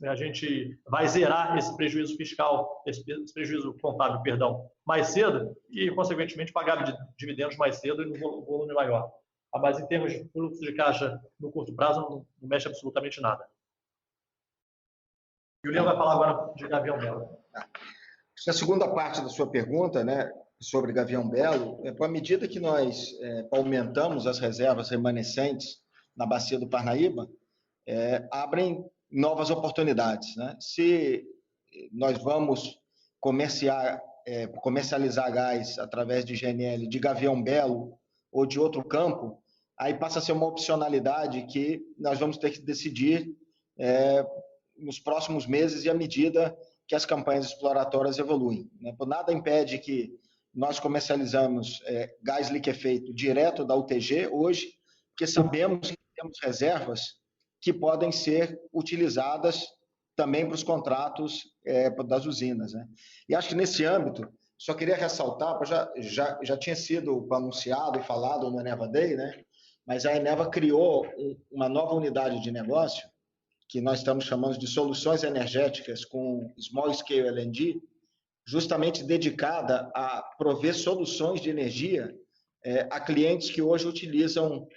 a gente vai zerar esse prejuízo fiscal, esse prejuízo contábil, perdão, mais cedo e, consequentemente, pagar dividendos mais cedo e no volume maior. Mas, em termos de fluxo de caixa no curto prazo, não mexe absolutamente nada. E o Leandro vai falar agora de Gavião Belo. A segunda parte da sua pergunta, né, sobre Gavião Belo, à medida que nós aumentamos as reservas remanescentes na bacia do Parnaíba, abrem novas oportunidades, né? Se nós vamos comercializar gás através de GNL de Gavião Belo ou de outro campo, aí passa a ser uma opcionalidade que nós vamos ter que decidir nos próximos meses e à medida que as campanhas exploratórias evoluem, né? Nada impede que nós comercializamos gás liquefeito direto da UTG hoje, porque sabemos que temos reservas que podem ser utilizadas também para os contratos das usinas, né? E acho que nesse âmbito, só queria ressaltar, já tinha sido anunciado e falado no Eneva Day, né? Mas a Eneva criou uma nova unidade de negócio, que nós estamos chamando de soluções energéticas com Small Scale LNG, justamente dedicada a prover soluções de energia a clientes que hoje utilizam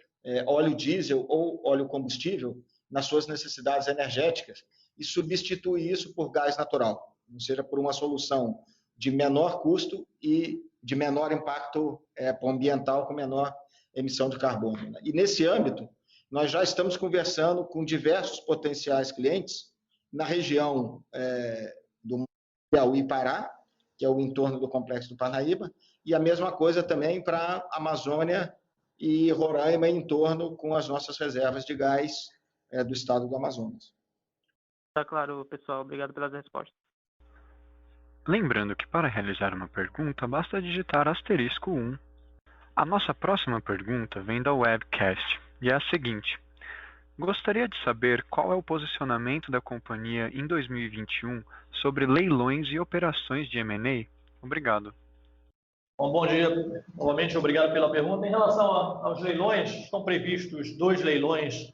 óleo diesel ou óleo combustível nas suas necessidades energéticas e substituir isso por gás natural, ou seja, por uma solução de menor custo e de menor impacto ambiental, com menor emissão de carbono. E nesse âmbito, nós já estamos conversando com diversos potenciais clientes na região do Piauí e Pará, que é o entorno do Complexo do Parnaíba, e a mesma coisa também para a Amazônia e Roraima em torno, com as nossas reservas de gás do estado do Amazonas. Tá claro, pessoal. Obrigado pelas respostas. Lembrando que para realizar uma pergunta, basta digitar *1. A nossa próxima pergunta vem da webcast e é a seguinte: gostaria de saber qual é o posicionamento da companhia em 2021 sobre leilões e operações de M&A? Obrigado. Bom dia. Novamente, obrigado pela pergunta. Em relação aos leilões, estão previstos 2 leilões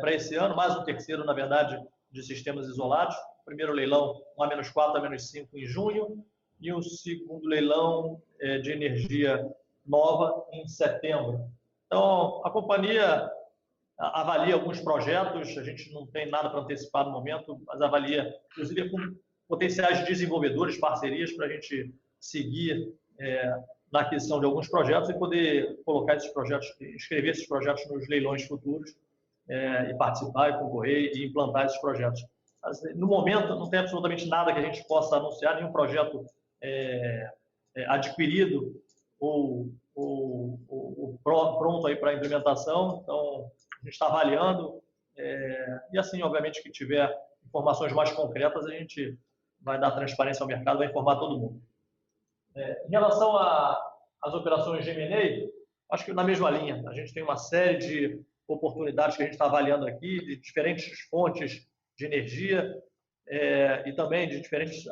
para esse ano, mais um terceiro, na verdade, de sistemas isolados. O primeiro leilão, um A-4, A-5 em junho, e o segundo leilão de energia nova em setembro. Então, a companhia avalia alguns projetos, a gente não tem nada para antecipar no momento, mas avalia, inclusive, com potenciais desenvolvedores, parcerias, para a gente seguir na aquisição de alguns projetos e poder colocar esses projetos, inscrever esses projetos nos leilões futuros e participar, e concorrer e implantar esses projetos. Mas, no momento, não tem absolutamente nada que a gente possa anunciar, nenhum projeto adquirido ou pronto aí para implementação. Então, a gente está avaliando e, assim, obviamente, que tiver informações mais concretas, a gente vai dar transparência ao mercado, vai informar todo mundo. Em relação às operações de M&A, acho que na mesma linha. A gente tem uma série de oportunidades que a gente está avaliando aqui, de diferentes fontes de energia e também de diferentes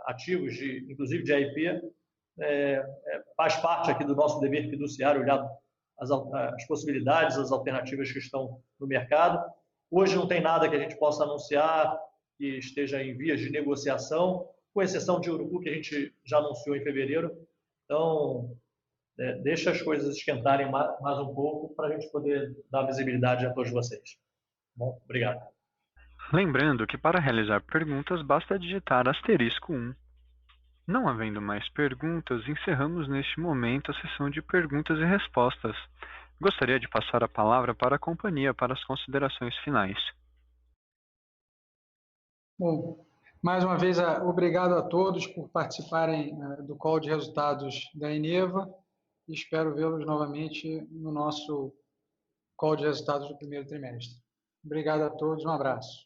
ativos, inclusive de AIP. Faz parte aqui do nosso dever fiduciário olhar as possibilidades, as alternativas que estão no mercado. Hoje não tem nada que a gente possa anunciar que esteja em vias de negociação, com exceção de Urucu, que a gente já anunciou em fevereiro. Então, deixa as coisas esquentarem mais um pouco para a gente poder dar visibilidade a todos vocês. Bom, obrigado. Lembrando que para realizar perguntas, basta digitar *1. Não havendo mais perguntas, encerramos neste momento a sessão de perguntas e respostas. Gostaria de passar a palavra para a companhia para as considerações finais. Bom, mais uma vez, obrigado a todos por participarem do call de resultados da Eneva e espero vê-los novamente no nosso call de resultados do primeiro trimestre. Obrigado a todos, um abraço.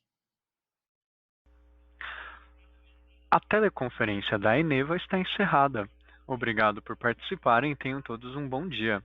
A teleconferência da Eneva está encerrada. Obrigado por participarem e tenham todos um bom dia.